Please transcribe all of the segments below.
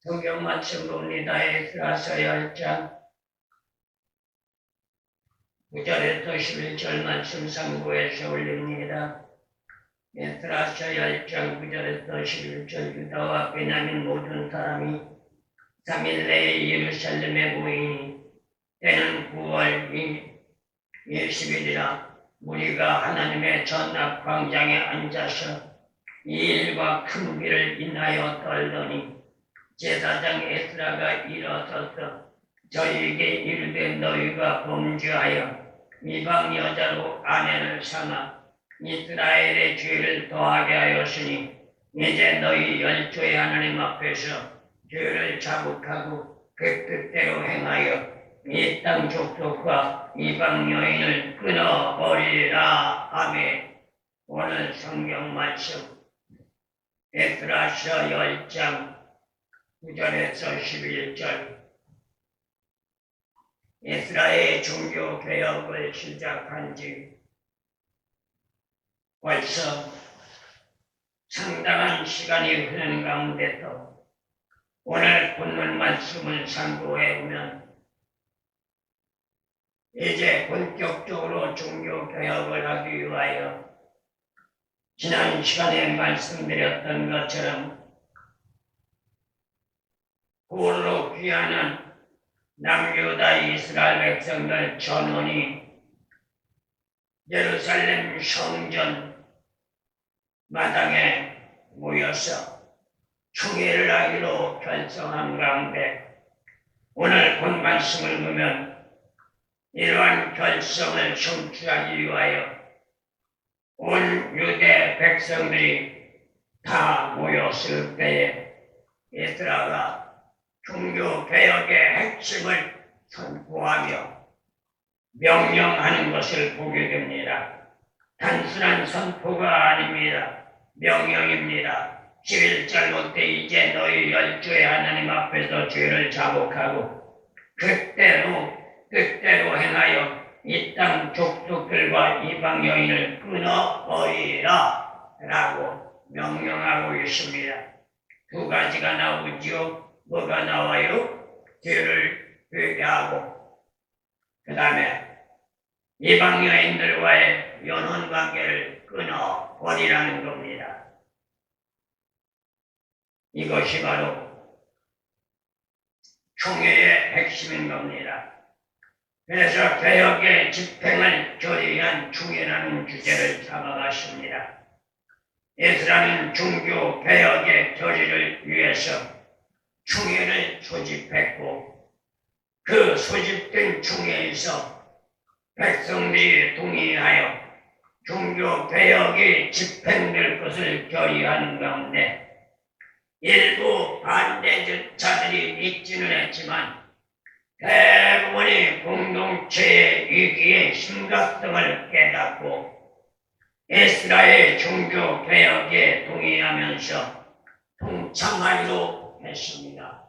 성경 말씀 봅니다. 에스라서 10장 9절에서 11절 말씀 상고해서 올립니다. 에스라서 10장 9절에서 11절 유다와 베냐민 모든 사람이 3일 내에 예루살렘에 모이니 때는 9월 20일이라 무리가 하나님의 전납 광장에 앉아서 이 일과 큰 비를 인하여 떨더니 제사장 에스라가 일어서서 저희에게 이르되 너희가 범죄하여 이방 여자로 아내를 삼아 이스라엘의 죄를 더하게 하였으니 이제 너희 열조의 하나님 앞에서 죄를 자복하고 그 뜻대로 행하여 이 땅 족속과 이방 여인을 끊어버리라. 아멘. 오늘 성경 말씀 에스라서 10장 9절에서 11절 에스라의 종교개혁을 시작한 지 벌써 상당한 시간이 흐른 가운데서 오늘 본문 말씀을 상고해보면 이제 본격적으로 종교개혁을 하기 위하여 지난 시간에 말씀드렸던 것처럼 고로 귀하는 남유다 이스라엘 백성들 전원이 예루살렘 성전 마당에 모여서 총회를 하기로 결정한 가운데 오늘 본 말씀을 보면 이러한 결성을 성취하기 위하여 온 유대 백성들이 다 모였을 때에 에스라가 종교개혁의 핵심을 선포하며 명령하는 것을 보게 됩니다. 단순한 선포가 아닙니다. 명령입니다. 11절부터 이제 너희 열조의 하나님 앞에서 죄를 자복하고 뜻대로 행하여 이 땅 족속들과 이방 여인을 끊어버리라 라고 명령하고 있습니다. 두 가지가 나오지요. 뭐가 나와요? 죄를 회개하고 그 다음에 이방 여인들과의 연혼관계를 끊어버리라는 겁니다. 이것이 바로 총회의 핵심인 겁니다. 그래서 개혁의 집행을 결의한 총회라는 주제를 잡아갔습니다. 에스라는 종교 개혁의 결의를 위해서 총회를 소집했고 그 소집된 총회에서 백성들이 동의하여 종교 개혁이 집행될 것을 결의하는 가운데 일부 반대자들이 있지는 했지만 대부분이 공동체의 위기의 심각성을 깨닫고 에스라의 종교 개혁에 동의하면서 동참하기로 했습니다.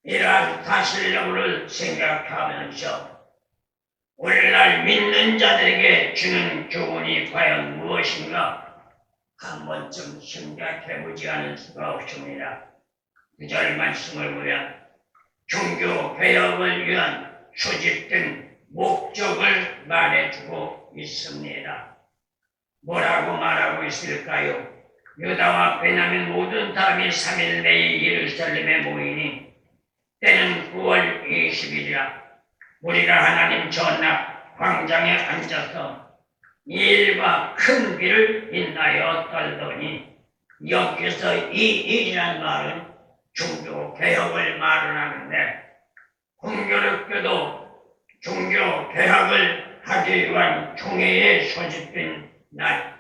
이러한 사실 여부를 생각하면서 오늘날 믿는 자들에게 주는 교훈이 과연 무엇인가 한 번쯤 생각해보지 않을 수가 없습니다. 9절 말씀을 보면 종교개혁을 위한 소집된 목적을 말해주고 있습니다. 뭐라고 말하고 있을까요? 유다와 베냐민 모든 사람이 3일 내에 예루살렘에 모이니 때는 9월 20일이라 우리가 하나님 전납 광장에 앉아서 이 일과 큰 비를 인하여 떨더니 여기서 이 일이란 말은 종교개혁을 말하는데 공교롭게도 종교개혁을 하기 위한 총회에 소집된 날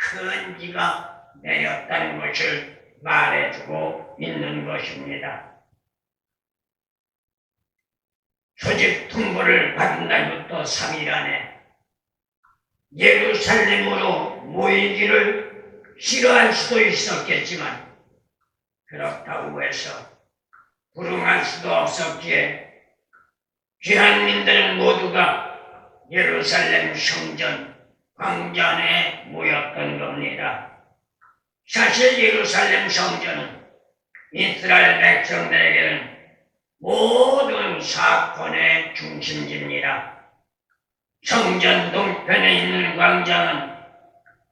큰 비가 내렸다는 것을 말해주고 있는 것입니다. 소집 통보를 받은 날부터 3일 안에 예루살렘으로 모이기를 싫어할 수도 있었겠지만 그렇다고 해서 불응할 수도 없었기에 귀한민들은 모두가 예루살렘 성전 광장에 모였던 겁니다. 사실 예루살렘 성전은 이스라엘 백성들에게는 모든 사건의 중심지입니다. 성전 동편에 있는 광장은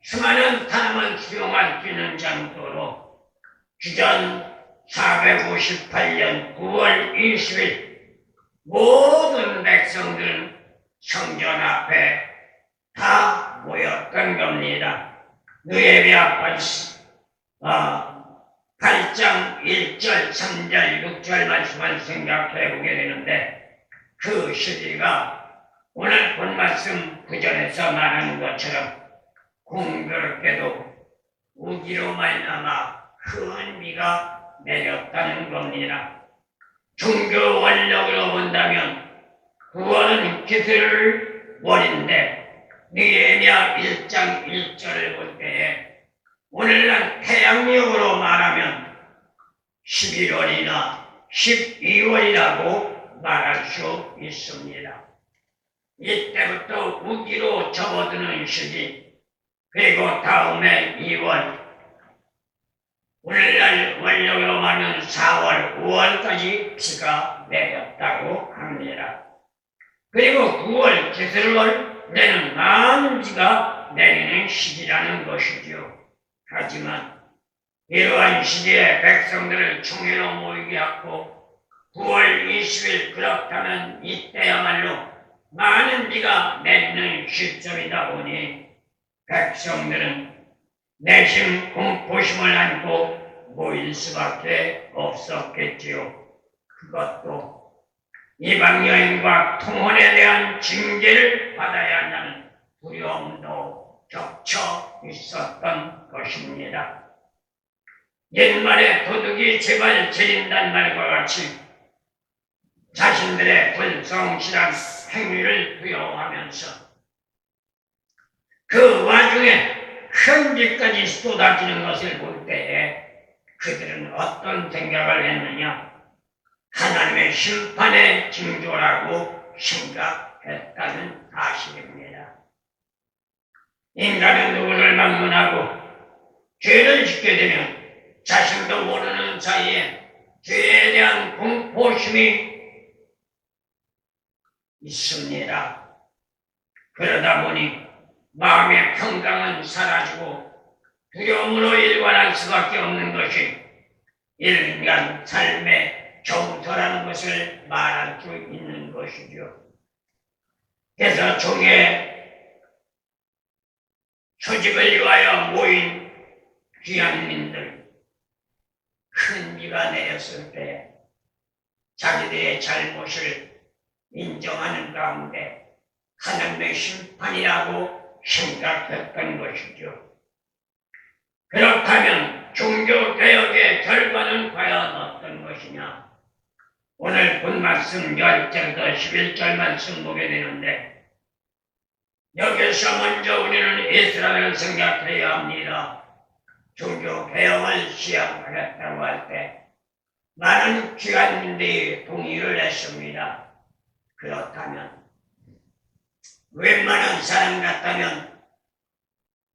수많은 사람을 수용할 수 있는 장소로 주전 458년 9월 20일 모든 백성들은 성전 앞에 다 모였던 겁니다. 느헤미야 8장 1절, 3절, 6절 말씀을 생각해 보게 되는데 그 시기가 오늘 본 말씀 구절에서 말하는 것처럼 공교롭게도 우기로 말미암아 큰 비가 내렸다는 겁니다. 종교 원력으로 본다면 9월은 기슬월인데 느헤미야 1장 1절을 볼 때에 오늘날 태양력으로 말하면 11월이나 12월이라고 말할 수 있습니다. 이때부터 우기로 접어드는 시기, 그리고 다음에 2월, 오늘날 원력으로 말하면 4월, 5월까지 비가 내렸다고 합니다. 그리고 9월, 기슬월에는 많은 비가 내리는 시기라는 것이죠. 하지만 이러한 시기에 백성들을 총회로 모이게 하고 9월 20일 그렇다면 이때야말로 많은 비가 내리는 시점이다 보니 백성들은 내심 공포심을 안고 모일 수밖에 없었겠지요. 그것도 이방여인과 통혼에 대한 징계를 받아야 한다는 두려움도 겹쳐 있었던 것입니다. 옛말에 도둑이 제발 지린다는 말과 같이 자신들의 불성실한 행위를 두려워하면서 그 와중에 큰 비까지 쏟아지는 것을 볼 때에 그들은 어떤 생각을 했느냐? 하나님의 심판의 징조라고 생각했다는 사실입니다. 인간은 누구를 막론하고 죄를 짓게 되면 자신도 모르는 사이에 죄에 대한 공포심이 있습니다. 그러다 보니 마음의 평강은 사라지고 두려움으로 일관할 수밖에 없는 것이 인간 삶의 정서라는 것을 말할 수 있는 것이죠. 그래서 종의 소집을 위하여 모인 귀향민들, 큰 비가 내렸을 때 자기들의 잘못을 인정하는 가운데 하나님의 심판이라고 생각했던 것이죠. 그렇다면 종교개혁의 결과는 과연 어떤 것이냐? 오늘 본 말씀 10절부터 11절 말씀 보게 되는데 여기서 먼저 우리는 이스라엘을 생각해야 합니다. 종교개혁을 시작하겠다고 할 때 많은 귀환민들이 동의를 했습니다. 그렇다면 웬만한 사람 같다면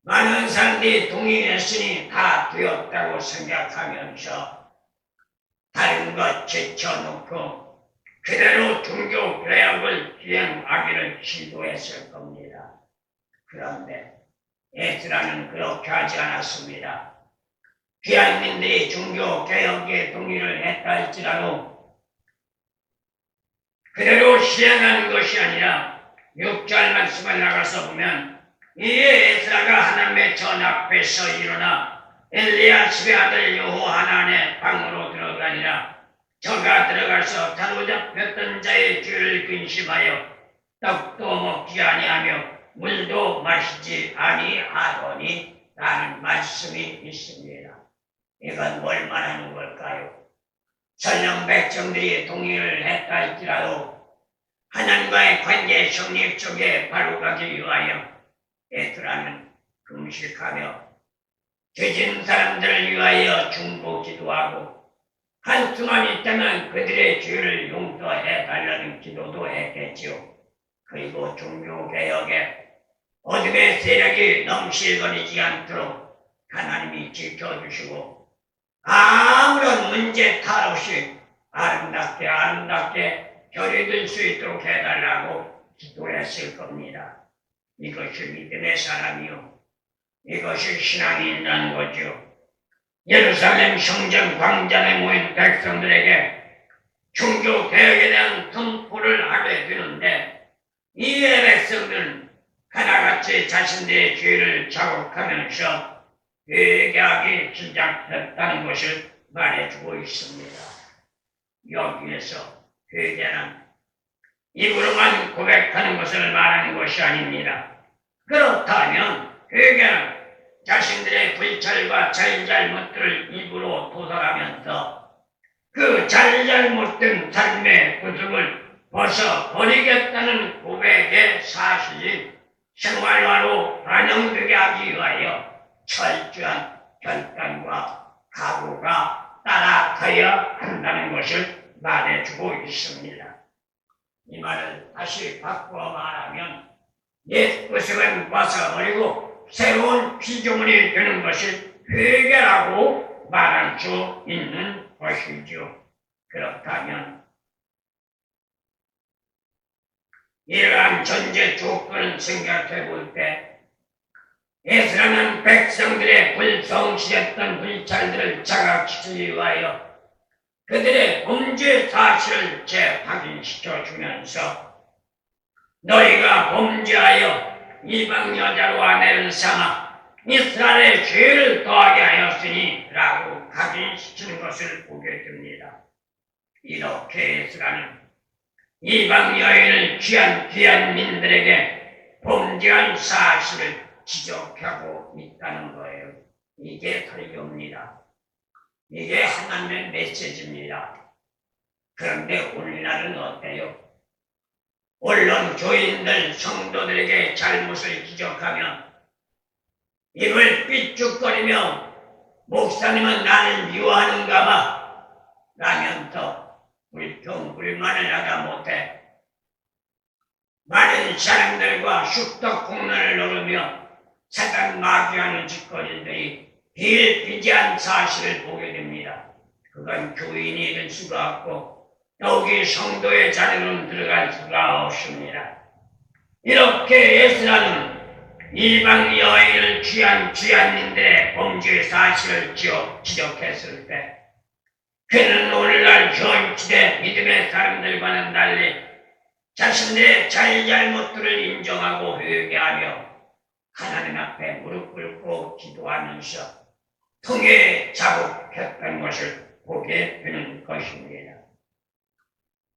많은 사람들이 동의했으니 다 되었다고 생각하면서 다른 것 제쳐놓고 그대로 종교개혁을 시행하기를 시도했을 겁니다. 그런데 에스라는 그렇게 하지 않았습니다. 귀환민들이 종교개혁에 동의를 했다 할지라도 그대로 시행하는 것이 아니라 6절 말씀을 나가서 보면 이에 에스라가 하나님의 전 앞에서 일어나 엘리야십의 아들 여호하난의 방으로 들어가니라. 저가 들어가서 사로잡혔던 자의 죄를 근심하여 떡도 먹지 아니하며 물도 마시지 아니하더니 라는 말씀이 있습니다. 이건 뭘 말하는 걸까요? 설령 백성들이 동의를 했다 할지라도 하나님과의 관계 성립 쪽에 바로 가기 위하여 에스라는 금식하며 죄진 사람들을 위하여 중보 기도하고 한수만 있다면 그들의 죄를 용서해 달라는 기도도 했겠지요. 그리고 종교개혁에 어둠의 세력이 넘실거리지 않도록 하나님이 지켜주시고 아무런 문제 탈 없이 아름답게 별이 들 수 있도록 해달라고 기도했을 겁니다. 이것이 믿음의 사람이요. 이것이 신앙이 있는 거죠. 예루살렘 성전 광장에 모인 백성들에게 종교 개혁에 대한 선포를 하게 되는데 이에 백성들은 하나같이 자신들의 죄를 자곡하면서 회개하기 시작했다는 것을 말해주고 있습니다. 여기에서 회개는 입으로만 고백하는 것을 말하는 것이 아닙니다. 그렇다면 회개는 자신들의 불찰과 잘잘못들을 입으로 도설하면서 그 잘잘못된 삶의 구습을 벗어버리겠다는 고백의 사실이 생활화로 반영되게 하기 위하여 철저한 결단과 각오가 따라가야 한다는 것을 말해주고 있습니다. 이 말을 다시 바꾸어 말하면 옛 구습은 벗어버리고 새로운 피조물이 되는 것을 회개라고 말할 수 있는 것이죠. 그렇다면 이러한 전제 조건을 생각해 볼 때 에스라는 백성들의 불성실했던 불찰들을 자각시키기 위하여 그들의 범죄 사실을 재확인시켜 주면서 너희가 범죄하여 이방 여자로 아내를 삼아 이스라엘의 죄를 더하게 하였으니 라고 각인시키는 것을 보게 됩니다. 이렇게 에스라는 이방 여인을 귀한 민들에게 범죄한 사실을 지적하고 있다는 거예요. 이게 설교입니다. 이게 하나님의 메시지입니다. 그런데 오늘날은 어때요? 언론 교인들 성도들에게 잘못을 지적하면 입을 삐죽거리며 목사님은 나를 미워하는가 봐 라면서 불평불만을 하다 못해 많은 사람들과 쑥덕공론을 노르며 사단 마귀하는 짓거리들이 비일비재한 사실을 보게 됩니다. 그건 교인이 될 수가 없고 더욱이 성도의 자리로는 들어갈 수가 없습니다. 이렇게 에스라는 이방 여인을 귀한민들의 범죄 사실을 지적했을 때 그는 오늘날 현시대 믿음의 사람들과는 달리 자신들의 잘잘못들을 인정하고 회개하며 하나님 앞에 무릎 꿇고 기도하면서 통에 자복했던 것을 보게 되는 것입니다.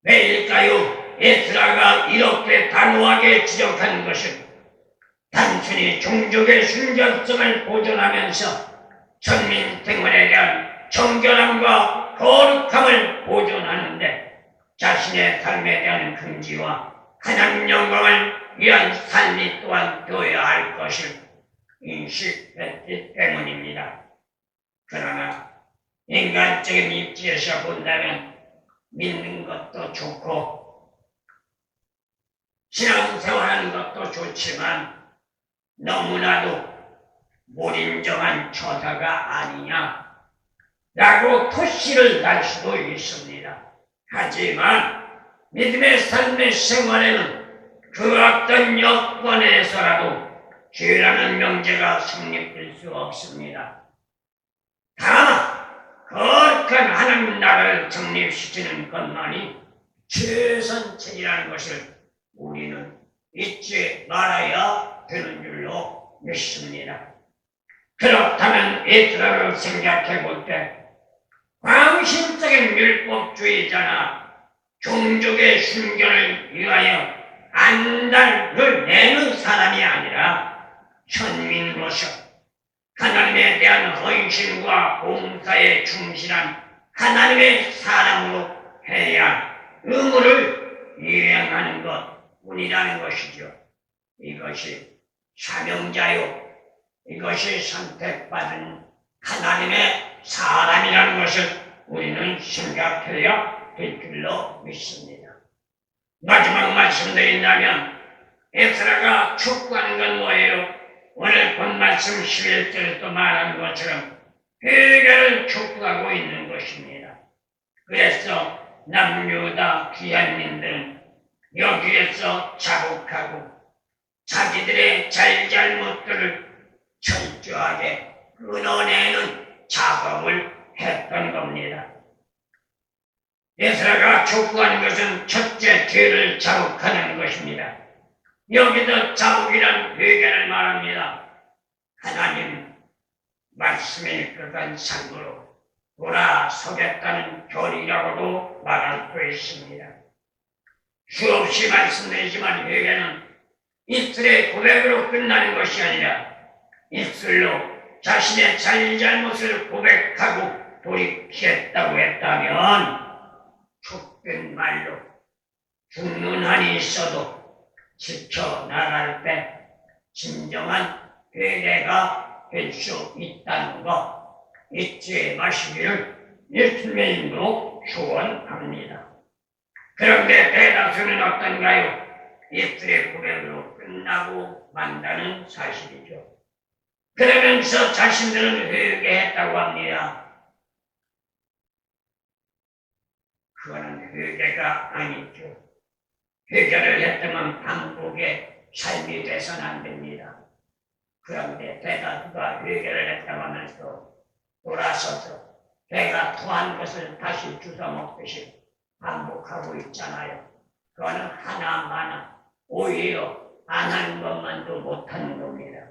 왜일까요? 에스라가 이렇게 단호하게 지적하는 것은 단순히 종족의 순결성을 보존하면서 전민 생활에 대한 정결함과 거룩함을 보존하는데 자신의 삶에 대한 긍지와 하나님 영광을 위한 삶이 또한 되어야 할 것을 인식했기 때문입니다. 그러나 인간적인 입지에서 본다면 믿는 것도 좋고 신앙생활하는 것도 좋지만 너무나도 무인정한 처사가 아니냐 라고 토시를 날 수도 있습니다. 하지만 믿음의 삶의 생활에는 그 어떤 여건에서라도 죄라는 명제가 성립될 수 없습니다. 다만 거룩한 하나님 나라를 정립시키는 것만이 최선책이라는 것을 우리는 잊지 말아야 되는 줄로 믿습니다. 그렇다면 에스라를 생각해 볼 때 광신적인 율법주의자나 종족의 순결을 위하여 안달을 내는 사람이 아니라 현민으로서 하나님에 대한 헌신과 봉사에 충실한 하나님의 사람으로 해야 의무를 이행하는 것뿐이라는 것이죠. 이것이 사명자요, 이것이 선택받은 하나님의 사람이라는 것을 우리는 생각해야 될 줄로 믿습니다. 마지막 말씀드린다면 에스라가 촉구하는 건 뭐예요? 오늘 본 말씀 11절에서 말한 것처럼 회개를 촉구하고 있는 것입니다. 그래서 남유다 귀한민들은 여기에서 자복하고 자기들의 잘잘못들을 철저하게 끊어내는 작업을 했던 겁니다. 에스라가 촉구하는 것은 첫째 죄를 자복하는 것입니다. 여기서 자복이란 회개를 말합니다. 하나님 말씀에 그간 상으로 돌아서겠다는 결이라고도 말할 수 있습니다. 수없이 말씀드리지만 회개는 입술의 고백으로 끝나는 것이 아니라 입술로 자신의 잘잘못을 고백하고 돌이키겠다고 했다면 촉된 말로 죽는 한이 있어도 지켜나갈 때 진정한 회개가 될 수 있다는 것 잊지 마시기를 예수님으로 축원합니다. 그런데 대다수는 어떤가요? 입술의 고백으로 끝나고 만다는 사실이죠. 그러면서 자신들은 회개했다고 합니다. 그거는 회개가 아니죠. 회개를 했다면 반복의 삶이 돼서는 안 됩니다. 그런데 대다수가 회개를 했다고 하면서 돌아서서 배가 토한 것을 다시 주워 먹듯이 반복하고 있잖아요. 그거는 하나마나 오히려 안 하는 것만도 못하는 겁니다.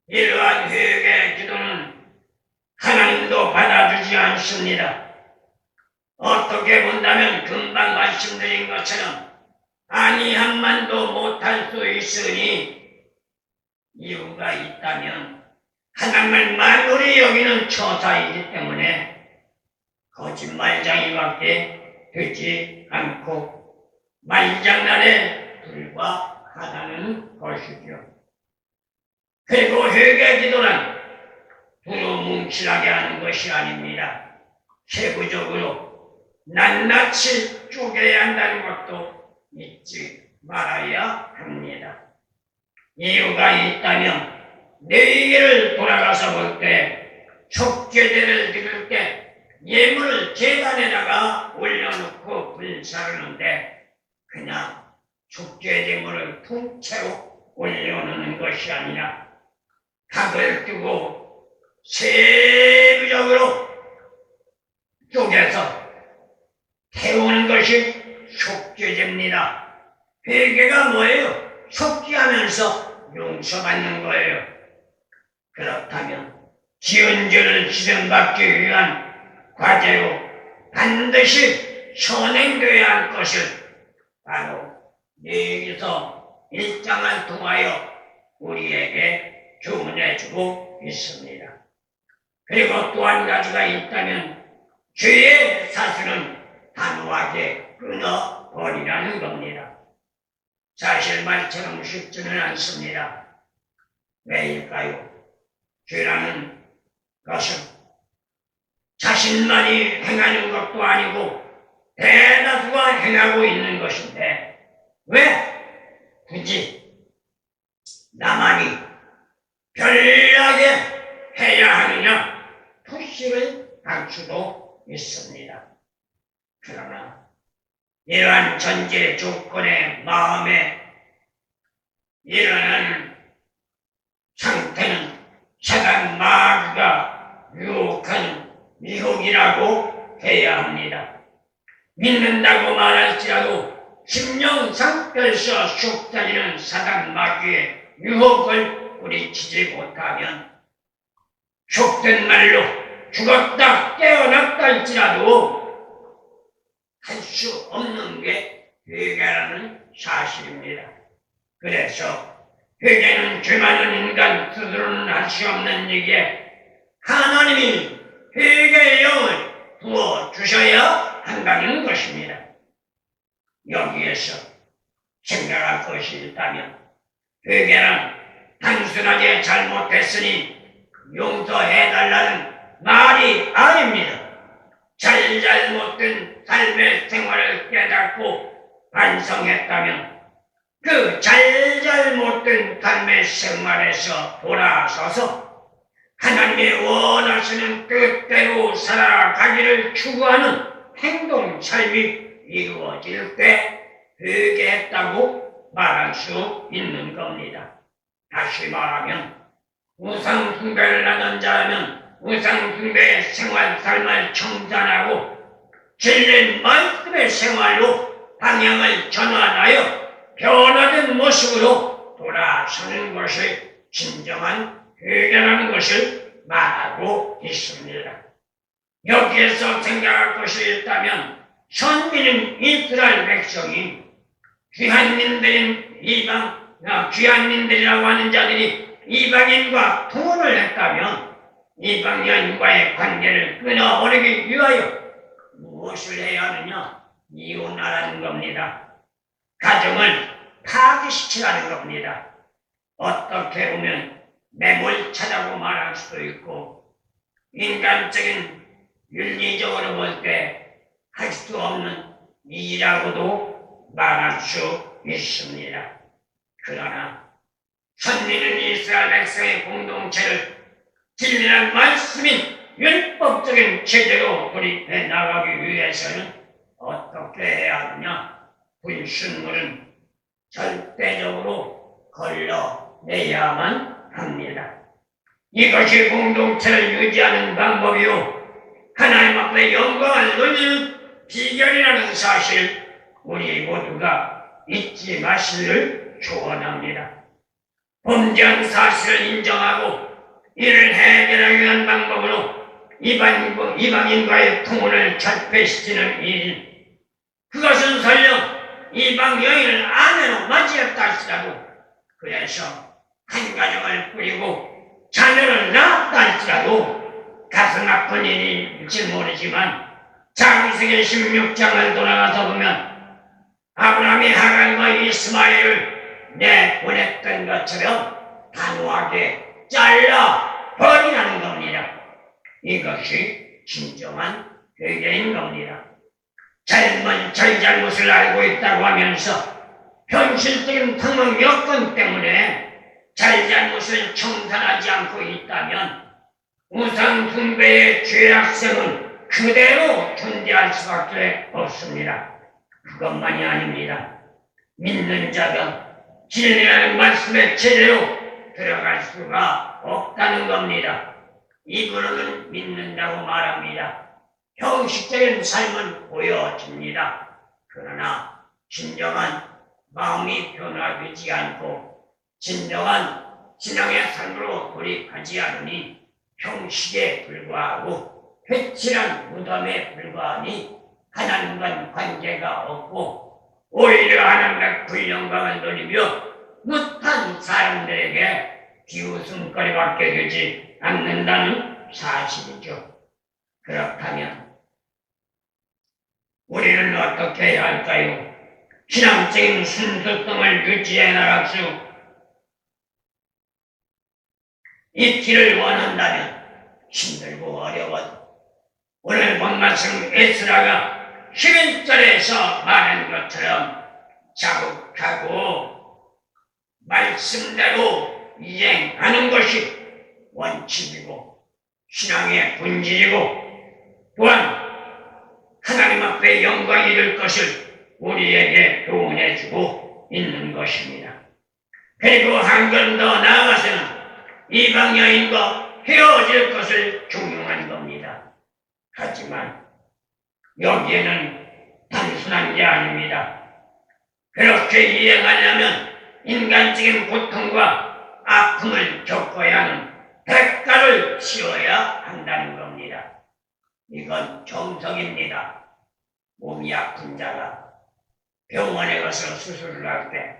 이러한 회개의 기도는 하나님도 받아주지 않습니다. 어떻게 본다면 금방 말씀드린 것처럼 아니한 만도 못할 수 있으니 이유가 있다면 하나님을 만물이 여기는 처사이기 때문에 거짓말쟁이밖에 되지 않고 말장난에 불과하다는 것이죠. 그리고 회개 기도는 두루뭉실하게 하는 것이 아닙니다. 세부적으로 낱낱이 쪼개야 한다는 것도 잊지 말아야 합니다. 이유가 있다면 내일을 돌아가서 볼 때 속죄제를 드릴 때 예물을 제단에다가 올려놓고 불사르는데 그냥 속죄제물을 통째로 올려놓는 것이 아니라 각을 두고 세부적으로 쪼개서 태우는 것이 속죄제입니다. 회개가 뭐예요? 속죄하면서 용서받는 거예요. 그렇다면 지은 죄를 지정받기 위한 과제로 반드시 선행되어야 할 것을 바로 여기서 일장을 통하여 우리에게 교훈해주고 있습니다. 그리고 또 한 가지가 있다면 죄의 사슬은 단호하게 끊어버리라는 겁니다. 사실 말처럼 쉽지는 않습니다. 왜일까요? 죄라는 것은 자신만이 행하는 것도 아니고 대다수가 행하고 있는 것인데 왜 굳이 나만이 별나게 해야 하느냐 푸시를 할 수도 있습니다. 그러나 이러한 전제 조건의 마음에 일어나는 상태는 사단 마귀가 유혹하는 미혹이라고 해야 합니다. 믿는다고 말할지라도 심령 상태에서 속삭이는 사단 마귀의 유혹을 뿌리치지 못하면 속된 말로 죽었다 깨어났다 할지라도 할 수 없는 게 회개라는 사실입니다. 그래서 회개는 죄 많은 인간 스스로는 할 수 없는 일이기에 하나님이 회개의 영을 부어주셔야 한다는 것입니다. 여기에서 생각할 것이 있다면 회개는 단순하게 잘못했으니 용서해달라는 말이 아닙니다. 잘못된 삶의 생활을 깨닫고 반성했다면 그 잘잘못된 삶의 생활에서 돌아서서 하나님이 원하시는 뜻대로 살아가기를 추구하는 행동 삶이 이루어질 때 회개했다고 말할 수 있는 겁니다. 다시 말하면 우상 숭배를 하는 자는 우상 숭배의 생활 삶을 청산하고 진리 말씀의 생활로 방향을 전환하여 변화된 모습으로 돌아서는 것이 진정한 회개라는 것을 말하고 있습니다. 여기에서 생각할 것이 있다면 선민인 이스라엘 백성이 귀한민들이라고 하는 자들이 이방인과 통혼을 했다면 이방 여인과의 관계를 끊어버리기 위하여 무엇을 해야 하느냐? 이혼하라는 겁니다. 가정을 파괴시키라는 겁니다. 어떻게 보면 매몰차다고 말할 수도 있고 인간적인 윤리적으로 볼 때 할 수 없는 일이라고도 말할 수 있습니다. 그러나 선민은 이스라엘 백성의 공동체를 진리한 말씀인 율법적인 제재로 돌입해 나가기 위해서는 어떻게 해야 하느냐? 불순물은 절대적으로 걸러내야만 합니다. 이것이 공동체를 유지하는 방법이요 하나님 앞에 영광을 돌리는 비결이라는 사실 우리 모두가 잊지 마시기를 축원합니다. 범죄한 사실을 인정하고 이를 해결하기 위한 방법으로 이방인과의 통혼을 철폐시키는 일, 그것은 설령 이방 여인을 아내로 맞이했다 할지라도 그래서 한 가정을 꾸리고 자녀를 낳았다 할지라도 가슴 아픈 일일지 모르지만 창세기 16장을 돌아가서 보면 아브라함이 하갈과 이스마엘을 내보냈던 것처럼 단호하게 잘라 버리라는 겁니다. 이것이 진정한 회개인 겁니다. 잘못을 알고 있다고 하면서 현실적인 상황 여건 때문에 잘못을 청산하지 않고 있다면 우상 숭배의 죄악성은 그대로 존재할 수밖에 없습니다. 그것만이 아닙니다. 믿는 자가 진리라는 말씀에 제대로 들어갈 수가 없다는 겁니다. 입으로는 믿는다고 말합니다. 형식적인 삶은 보여집니다. 그러나 진정한 마음이 변화되지 않고 진정한 신앙의 삶으로 돌입하지 않으니 형식에 불과하고 회칠한 무덤에 불과하니 하나님과는 관계가 없고 오히려 하나님의 불영광을 누리며 못한 사람들에게 비웃음거리밖에 되지 않는다는 사실이죠. 그렇다면 우리는 어떻게 해야 할까요? 신앙적인 순수성을 유지해 나갈 수 있기를 원한다면 힘들고 어려워도 오늘 본 말씀 에스라가 11절에서 말한 것처럼 자극하고 말씀대로 이행하는 것이 원칙이고 신앙의 본질이고 또한 하나님 앞에 영광이 될 것을 우리에게 교훈해주고 있는 것입니다. 그리고 한 걸음 더 나아가서는 이방 여인과 헤어질 것을 종용한 겁니다. 하지만 여기에는 단순한 게 아닙니다. 그렇게 이행하려면 인간적인 고통과 아픔을 겪어야 하는 대가를 치러야 한다는 겁니다. 이건 정석입니다. 몸이 아픈 자가 병원에 가서 수술을 할 때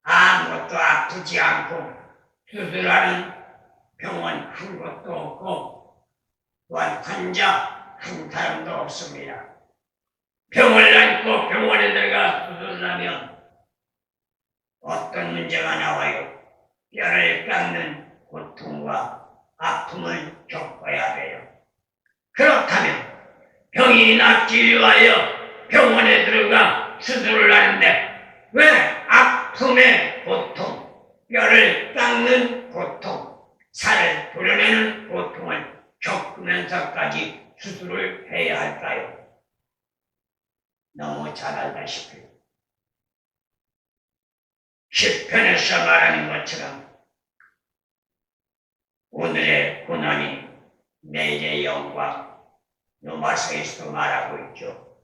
아무것도 아프지 않고 수술하는 병원 한 곳도 없고 또한 환자 한 사람도 없습니다. 병을 안고 병원에 들어가 수술을 하면 어떤 문제가 나와요? 뼈를 깎는 고통과 아픔을 겪어야 돼요. 그렇다면 병이 낫기 위하여 병원에 들어가 수술을 하는데 왜 아픔의 고통, 뼈를 깎는 고통, 살을 도려내는 고통을 겪으면서까지 수술을 해야 할까요? 너무 잘 알다시피 시편에서 말하는 것처럼 오늘의 고난이 내일의 영광, 로마서에서도 말하고 있죠.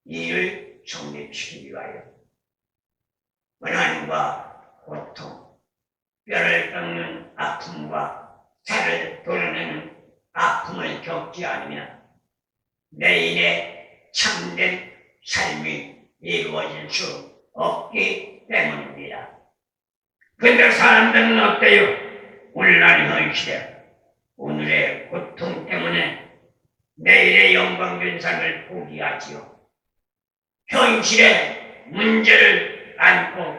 이를 성립시키기 위하여 고난과 고통, 뼈를 깎는 아픔과 살을 도려내는 아픔을 겪지 않으면 내일의 참된 삶이 이루어질 수 없기 때문입니다. 근데 사람들은 어때요? 오늘날 현실에 오늘의 고통 때문에 내일의 영광된 삶을 포기하지요. 현실의 문제를 안고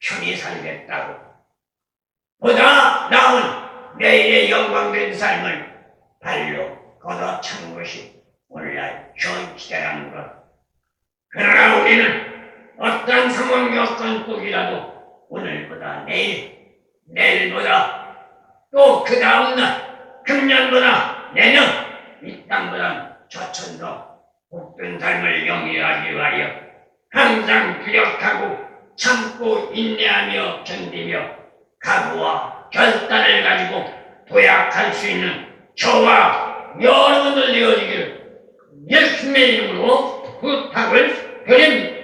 편히 살겠다고 보다 나은 내일의 영광된 삶을 발로 걷어차는 것이 오늘날 현실이라는 것. 그러나 우리는 어떤 상황 여건 속이라도 오늘보다 내일, 내일보다 또 그 다음날, 금년보다 내년, 이 땅보다 저천더 복된 삶을 영위하기 위하여 항상 기력하고 참고 인내하며 견디며 각오와 결단을 가지고 도약할 수 있는 저와 여러분들 되어지기를 예수님의 이름으로 부탁을 드립니다.